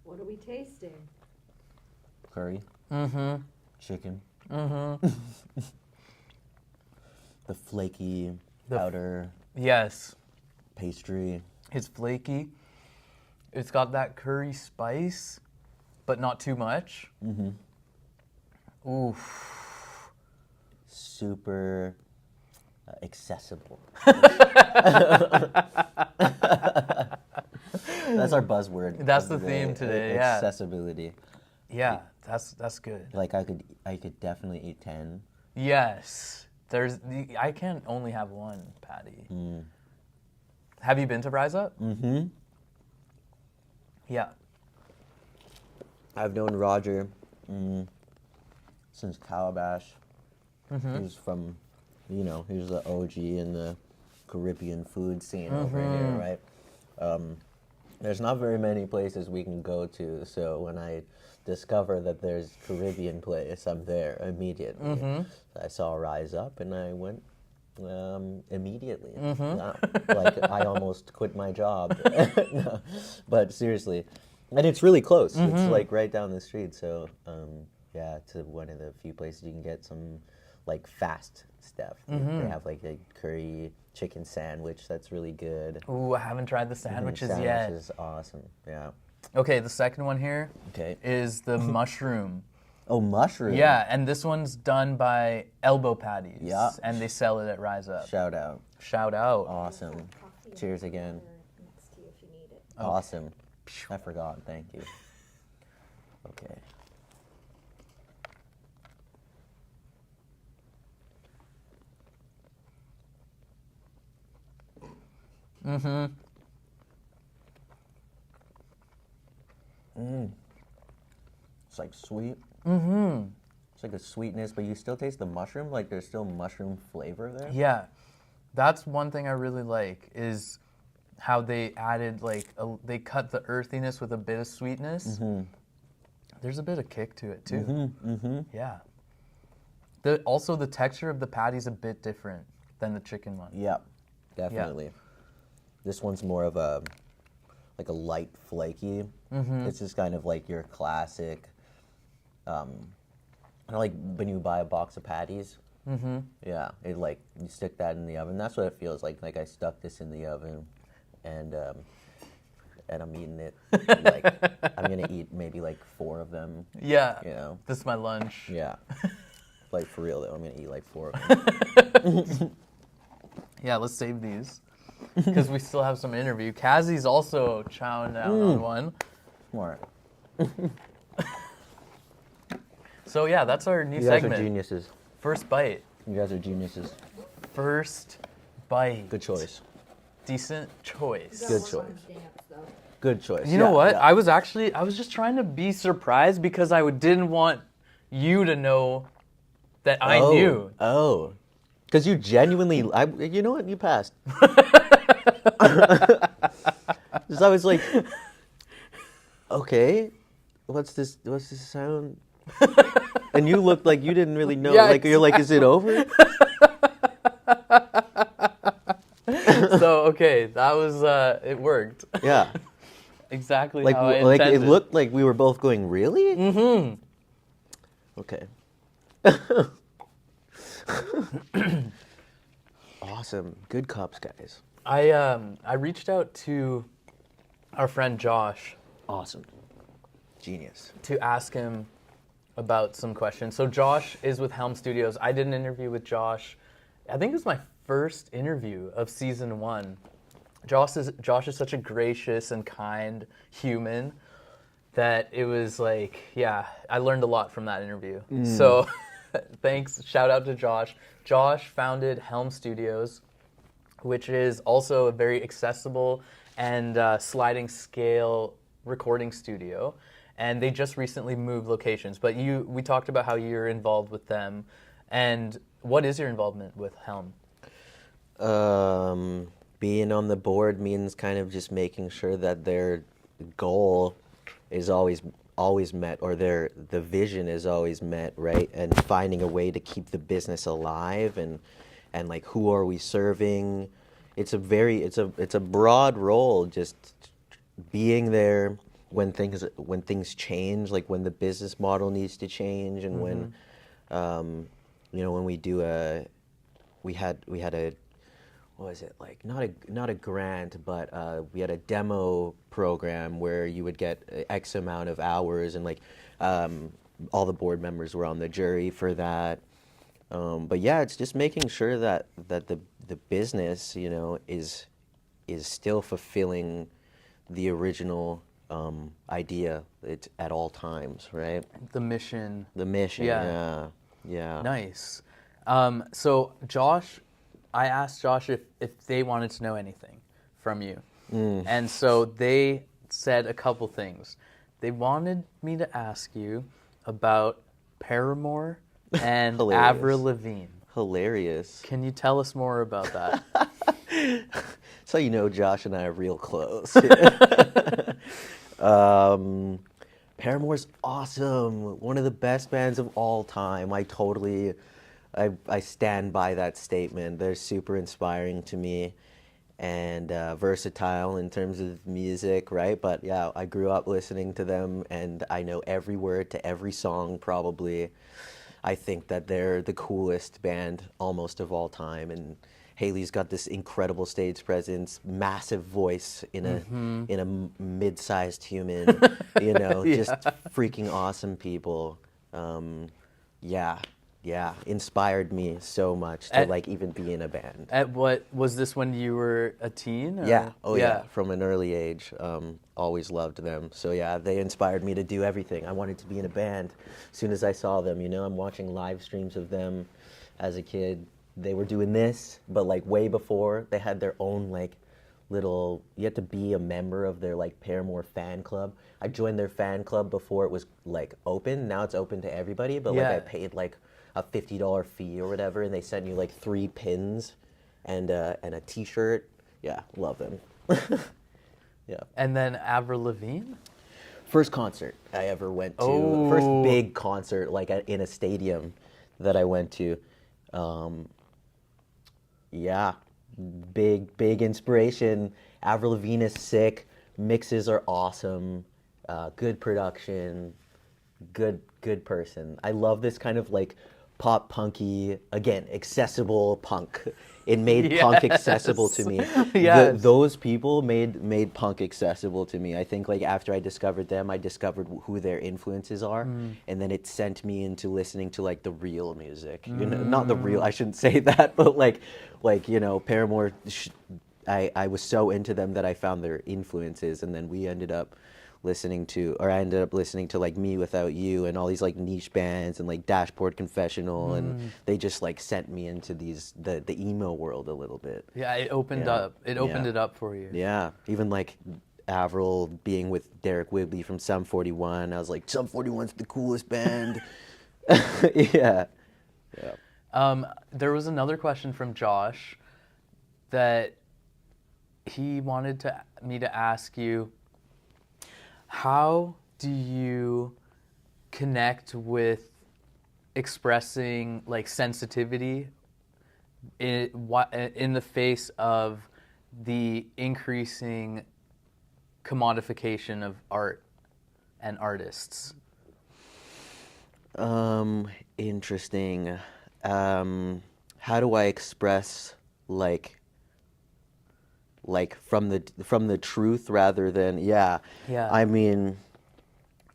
What are we tasting? Curry. Mm-hmm. Chicken. Mm-hmm. The flaky The- outer Yes. pastry. It's flaky. It's got that curry spice, but not too much. Mm-hmm. Oof. Super accessible. That's our buzzword. That's of the theme day. today, yeah. Accessibility. Yeah, that's good. Like I could definitely eat 10. Yes. I can't only have one patty. Have you been to Rise Up? Mm-hmm. Yeah. I've known Roger Since Calabash. He's from, he's the OG in the Caribbean food scene over here, right? There's not very many places we can go to, so when I discover that there's Caribbean place, I'm there immediately. I saw Rise Up, and I went immediately. Like, I almost quit my job. No, but seriously. And it's really close. It's like right down the street, so yeah, to one of the few places you can get some like fast stuff. They have like a curry chicken sandwich that's really good. Ooh, I haven't tried the sandwiches yet. Sandwich is awesome, yeah. Okay, the second one here is the mushroom. Oh, mushroom. Yeah, and this one's done by Elbow Patties. Yeah. And they sell it at Rise Up. Shout out. Shout out. Awesome. Cheers again. Next to you if you need it. Awesome. I forgot. Thank you. Okay. It's like sweet. It's like a sweetness, but you still taste the mushroom. Like there's still mushroom flavor there. Yeah, that's one thing I really like is how they added they cut the earthiness with a bit of sweetness. There's a bit of kick to it too. Yeah. Also the texture of the patty's a bit different than the chicken one. Yeah, definitely. This one's more of a light flaky. It's just kind of like your classic. Like when you buy a box of patties. Yeah, it like you stick that in the oven. That's what it feels like. Like I stuck this in the oven, and I'm eating it. Like I'm gonna eat maybe like 4 of them. Yeah. You know. This is my lunch. Yeah. Like for real though, I'm gonna eat like 4 of them. Yeah, let's save these because we still have some interview. Kazi's also chowing down on one. Smart. So yeah, that's our new You guys segment. are geniuses. First bite. You guys are geniuses. First bite. Good choice. Decent choice. You Good gotta work on choice. his dance, though. Good choice. You know Yeah, what? yeah. I was just trying to be surprised because I didn't want you to know that I knew. Oh. Because you genuinely, you know what? You passed. So I was like, okay, what's this sound? And you looked like you didn't really know. Yeah, Like, you're like, is it over? So, okay, that was, it worked. Yeah. Exactly Like, how I like intended. it looked like we were both going, really? Mm-hmm. Okay. Awesome. Good cups, guys. I reached out to our friend Josh Awesome. Genius. to ask him about some questions. So Josh is with Helm Studios. I did an interview with Josh. I think it was my first interview of season 1. Josh is such a gracious and kind human that it was like, yeah, I learned a lot from that interview. So thanks, shout out to Josh. Josh founded Helm Studios, which is also a very accessible and sliding scale recording studio. And they just recently moved locations. But we talked about how you're involved with them. And what is your involvement with Helm? Being on the board means kind of just making sure that their goal is always met, or the vision is always met, right? And finding a way to keep the business alive, and like, who are we serving? It's a broad role, just being there when things change, like when the business model needs to change, and when when we had a, what was it, like, not a grant, but we had a demo program where you would get X amount of hours, and like all the board members were on the jury for that. But yeah, it's just making sure that the business, is still fulfilling the original idea at all times, right? The mission. The mission, Yeah. yeah. Nice. So Josh, I asked Josh if they wanted to know anything from you. And so they said a couple things. They wanted me to ask you about Paramore and Hilarious. Avril Lavigne. Hilarious. Can you tell us more about that? So you know Josh and I are real close. Paramore's awesome. One of the best bands of all time. I stand by that statement. They're super inspiring to me and versatile in terms of music, right? But yeah, I grew up listening to them and I know every word to every song probably. I think that they're the coolest band almost of all time, and Haley's got this incredible stage presence, massive voice in a mid-sized human, just freaking awesome people. Yeah, inspired me so much to like even be in a band. At what was this when you were a teen? Or? Yeah, yeah, from an early age. Always loved them. So yeah, they inspired me to do everything. I wanted to be in a band as soon as I saw them. I'm watching live streams of them as a kid. They were doing this, but like way before, they had their own like little, you had to be a member of their like Paramore fan club. I joined their fan club before it was like open. Now it's open to everybody, but like I paid like a $50 fee or whatever, and they sent you like 3 pins and a t-shirt. Yeah, love them. Yeah. And then Avril Lavigne? First concert I ever went to, first big concert like in a stadium that I went to. Yeah, big inspiration. Avril Lavigne is sick. Mixes are awesome. Good production. Good person. I love this kind of like pop punky, again, accessible punk. It made punk accessible to me. Yes. Those people made punk accessible to me. I think like after I discovered them, I discovered who their influences are, and then it sent me into listening to like the real music. Not the real. I shouldn't say that, but like Paramore. I was so into them that I found their influences, and then I ended up listening to like Me Without You and all these like niche bands and like Dashboard Confessional, and they just like sent me into the emo world a little bit. Yeah, it opened up. It opened it up for you. Yeah, even like Avril being with Derek Whibley from Sum 41, I was like, Sum 41's the coolest band. Yeah. There was another question from Josh that he wanted me to ask you. How do you connect with expressing like sensitivity in the face of the increasing commodification of art and artists? Interesting. How do I express like from the truth rather than I mean,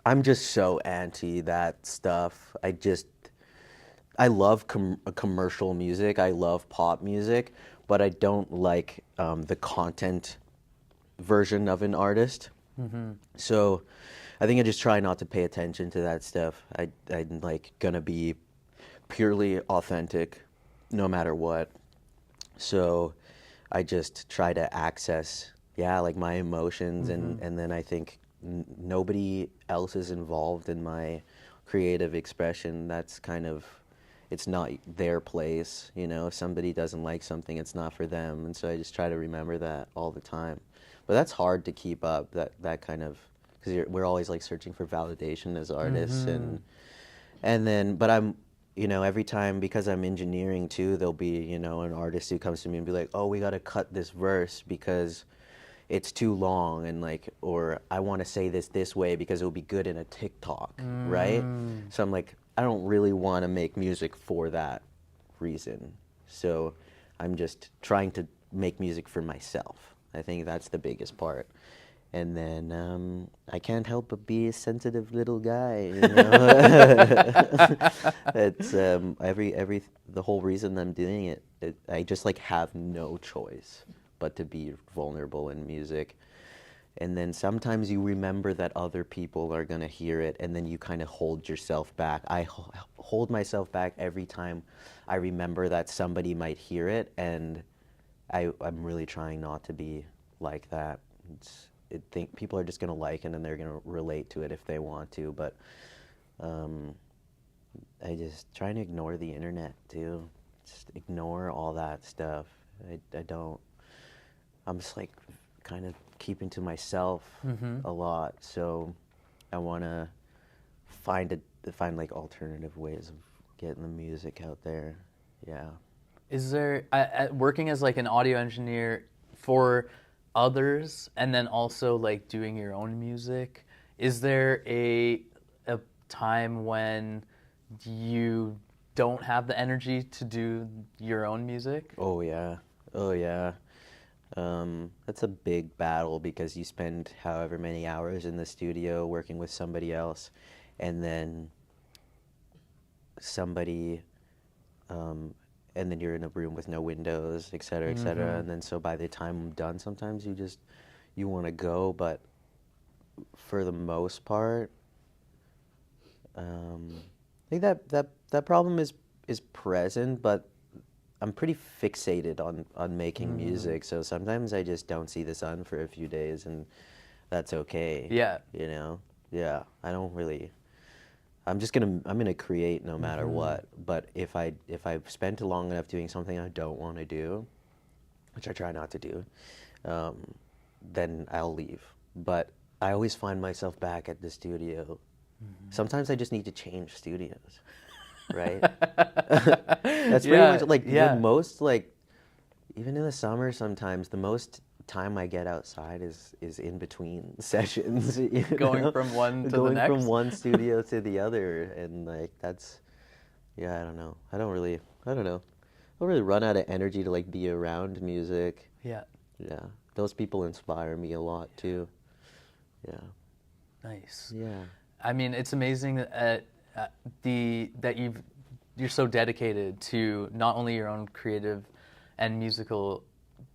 I'm just so anti that stuff. I love commercial music. I love pop music, but I don't like the content version of an artist. So I think I just try not to pay attention to that stuff. I'm like gonna be purely authentic no matter what. So I just try to access, like my emotions, and then I think nobody else is involved in my creative expression. That's kind of, it's not their place, If somebody doesn't like something, it's not for them, and so I just try to remember that all the time. But that's hard to keep up, that kind of, because we're always like searching for validation as artists, and then, but I'm, every time, because I'm engineering too, there'll be, an artist who comes to me and be like, oh, we got to cut this verse because it's too long, and like, or I want to say this way because it'll be good in a TikTok, right? So I'm like, I don't really want to make music for that reason. So I'm just trying to make music for myself. I think that's the biggest part. And then I can't help but be a sensitive little guy. It's the whole reason I'm doing it. I just like have no choice but to be vulnerable in music. And then sometimes you remember that other people are gonna hear it, and then you kind of hold yourself back. I hold myself back every time I remember that somebody might hear it, and I'm really trying not to be like that. I think people are just going to like it and they're going to relate to it if they want to, but I just trying to ignore the internet too. Just ignore all that stuff. I don't. I'm just like kind of keeping to myself a lot. So I want to find like alternative ways of getting the music out there. Yeah. Is there working as like an audio engineer for others, and then also like doing your own music? Is there a time when you don't have the energy to do your own music? Oh yeah. Oh yeah. That's a big battle because you spend however many hours in the studio working with somebody else, and then and then you're in a room with no windows, et cetera, et cetera. And then so by the time I'm done, sometimes you want to go, but for the most part, I think that problem is present, but I'm pretty fixated on making music, so sometimes I just don't see the sun for a few days, and that's okay. Yeah. You know? Yeah. I don't really. I'm gonna create no matter what. But if I've spent long enough doing something I don't want to do, which I try not to do, then I'll leave. But I always find myself back at the studio. Sometimes I just need to change studios. Right? That's pretty much like the most, like, even in the summer sometimes the most time I get outside is in between sessions. Going from one to the next? Going from one studio to the other, and like that's, I don't know. I don't really run out of energy to like be around music. Yeah. Yeah. Those people inspire me a lot too. Yeah. Nice. Yeah. I mean, it's amazing that you're so dedicated to not only your own creative and musical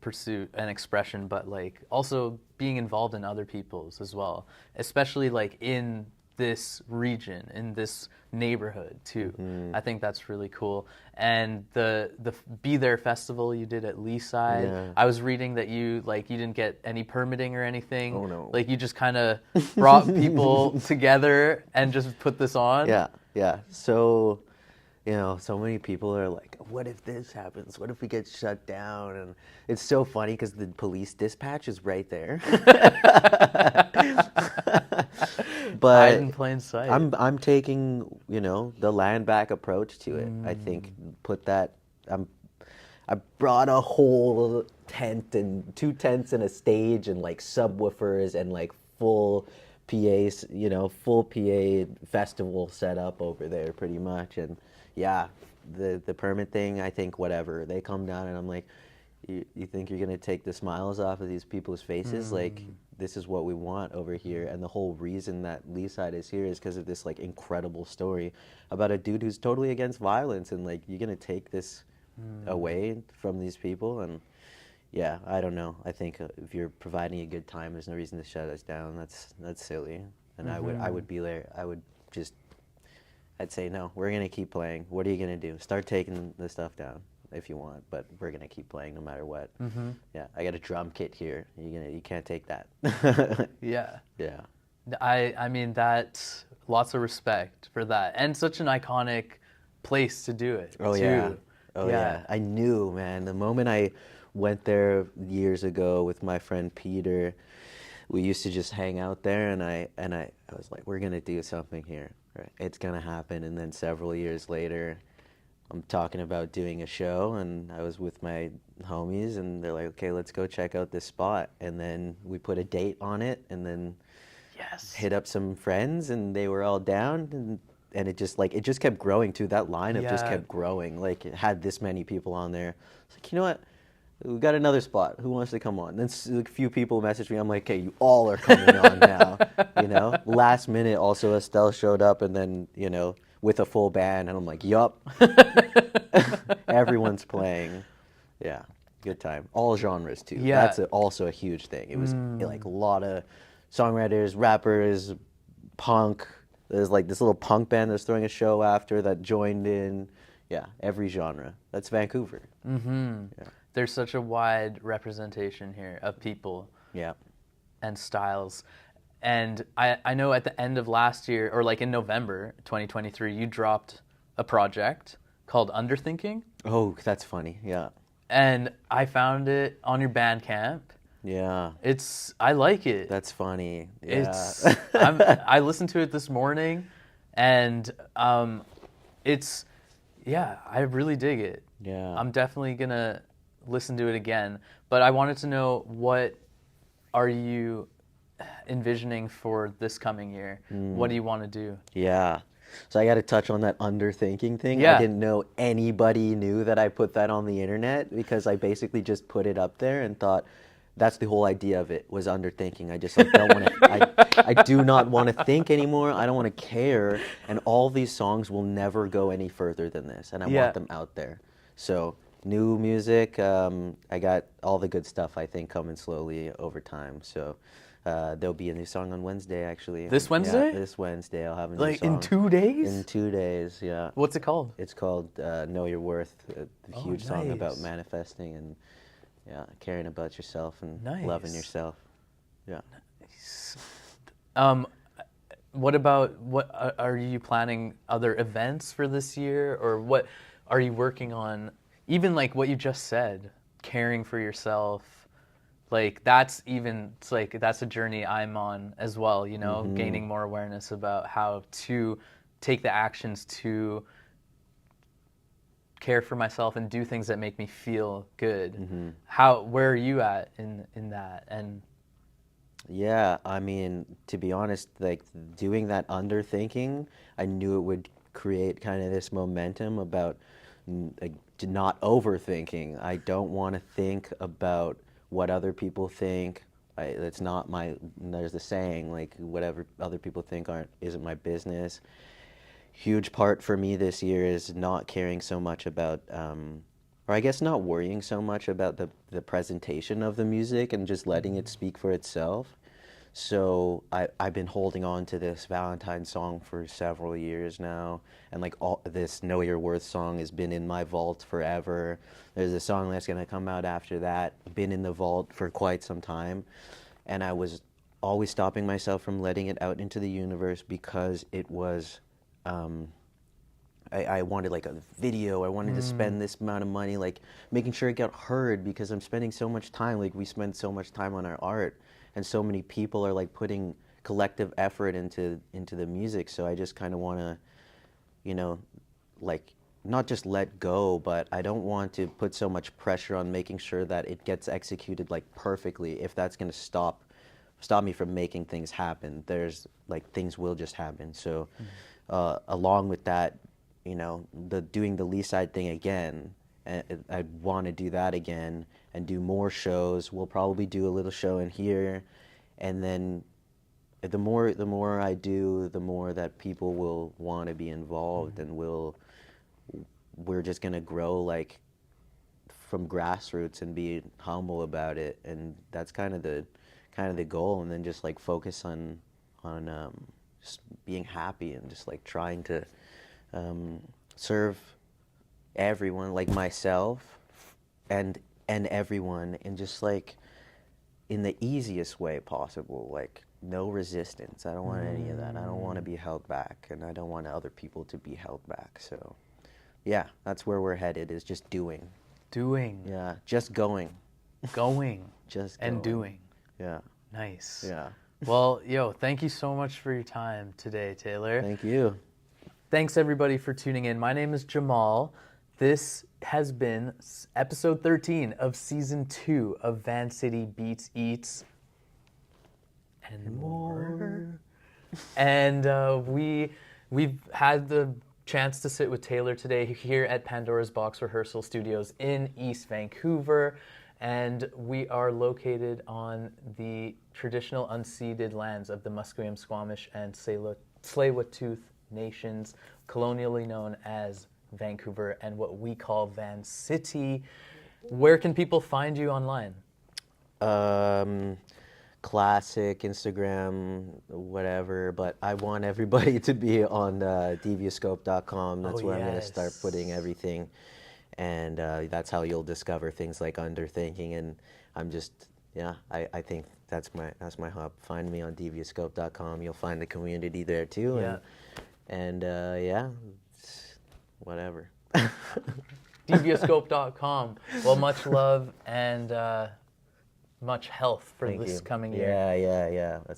pursuit and expression, but like also being involved in other people's as well, especially like in this region, in this neighborhood too. I think that's really cool. And the Be There festival you did at Leaside, I was reading that you didn't get any permitting or anything. Oh no. Like you just kind of brought people together and just put this on. Yeah. So, so many people are like, what if this happens? What if we get shut down? And it's so funny because the police dispatch is right there. But hide in plain sight. I'm taking, the land back approach to it. I think I brought a whole tent and 2 tents and a stage and like subwoofers and like full PAs, full PA festival set up over there pretty much. And yeah, the permit thing, I think whatever, they come down and I'm like, you think you're gonna take the smiles off of these people's faces? Like, this is what we want over here. And the whole reason that Leaside is here is because of this like incredible story about a dude who's totally against violence, and like, you're gonna take this away from these people. And yeah, I don't know. I think if you're providing a good time, there's no reason to shut us down. That's silly. And I would be there. I'd say, no, we're going to keep playing. What are you going to do? Start taking the stuff down if you want, but we're going to keep playing no matter what. Yeah, I got a drum kit here. You can't take that. Yeah. Yeah. I mean, that's lots of respect for that. And such an iconic place to do it, Oh, too. yeah. Oh, yeah. I knew, man. The moment I went there years ago with my friend Peter, we used to just hang out there, and I was like, we're going to do something here. Right. It's going to happen. And then several years later, I'm talking about doing a show, and I was with my homies, and they're like, okay, let's go check out this spot. And then we put a date on it, and then hit up some friends, and they were all down, and it just kept growing too. That lineup just kept growing. Like, it had this many people on there. It's like, you know what? We got another spot. Who wants to come on? Then a few people messaged me. I'm like, okay, you all are coming on now. Last minute, also Estelle showed up, and then with a full band, and I'm like, yup. Everyone's playing. Yeah, good time. All genres too. Yeah. That's also a huge thing. It was like a lot of songwriters, rappers, punk. There's like this little punk band that's throwing a show after that joined in. Yeah, every genre. That's Vancouver. Yeah. There's such a wide representation here of people Yeah. and styles. And I know at the end of last year, or like in November 2023, you dropped a project called Underthinking. Oh, that's funny. Yeah. And I found it on your Bandcamp. Yeah. I like it. That's funny. Yeah. I listened to it this morning, and I really dig it. Yeah. I'm definitely gonna listen to it again. But I wanted to know, what are you envisioning for this coming year? What do you want to do? Yeah. So I got to touch on that underthinking thing. Yeah. I didn't know anybody knew that I put that on the internet, because I basically just put it up there and thought that's the whole idea of it, was underthinking. I just like don't want to. I do not want to think anymore. I don't want to care, and all these songs will never go any further than this, and I want them out there. So new music. I got all the good stuff, I think, coming slowly over time. So. There'll be a new song on Wednesday, actually. This Wednesday? Yeah, this Wednesday I'll have a new Like song. in 2 days? In 2 days, yeah. What's it called? It's called Know Your Worth, a huge song about nice. manifesting and caring about yourself and Nice. loving yourself. Yeah. What are you planning other events for this year, or what are you working on? Even like what you just said, caring for yourself. Like that's a journey I'm on as well, you know, gaining more awareness about how to take the actions to care for myself and do things that make me feel good. Where are you at in that? And yeah, I mean, to be honest, like doing that underthinking, I knew it would create kind of this momentum about not overthinking. I don't want to think about what other people think. It's not my. There's the saying, like, whatever other people think isn't my business. Huge part for me this year is not caring so much about, or I guess not worrying so much about the presentation of the music and just letting it speak for itself. So I've been holding on to this Valentine song for several years now, and like all this Know Your Worth song has been in my vault forever. There's a song that's gonna come out after that, been in the vault for quite some time, and I was always stopping myself from letting it out into the universe because it was, I wanted like a video. I wanted to spend this amount of money, like making sure it got heard, because I'm spending so much time. Like we spend so much time on our art. And so many people are like putting collective effort into the music. So I just kind of want to, you know, like not just let go, but I don't want to put so much pressure on making sure that it gets executed like perfectly. If that's going to stop me from making things happen, there's like things will just happen. So along with that, you know, doing the Lee side thing again. And I want to do that again and do more shows. We'll probably do a little show in here, and then the more I do, the more that people will want to be involved, and we're just gonna grow like from grassroots and be humble about it, and that's kind of the goal. And then just like focus on just being happy and just like trying to serve everyone, like myself and everyone, and just like in the easiest way possible, like no resistance. I don't want any of that. I don't want to be held back, and I don't want other people to be held back. So yeah, that's where we're headed, is just doing. Yeah, just going. Just and going. doing. Yeah. Nice. Yeah. Well, thank you so much for your time today, Taylor. Thank you. Thanks everybody for tuning in. My name is Jamal. This has been episode 13 of season 2 of Vancity Beats Eats and more. And we've had the chance to sit with Taylor today here at Pandora's Box Rehearsal Studios in East Vancouver, and we are located on the traditional unceded lands of the Musqueam, Squamish, and Tsleil-Waututh nations, colonially known as Vancouver, and what we call Vancity. Where can people find you online? Classic, Instagram, whatever, but I want everybody to be on devioscope.com. That's where I'm going to start putting everything, and that's how you'll discover things like Underthinking. And I'm just, I think that's my hub. Find me on devioscope.com. You'll find the community there too. Yeah. And yeah, it's whatever. Devioscope.com. Well, much love and much health for Thank this you. coming year. Yeah.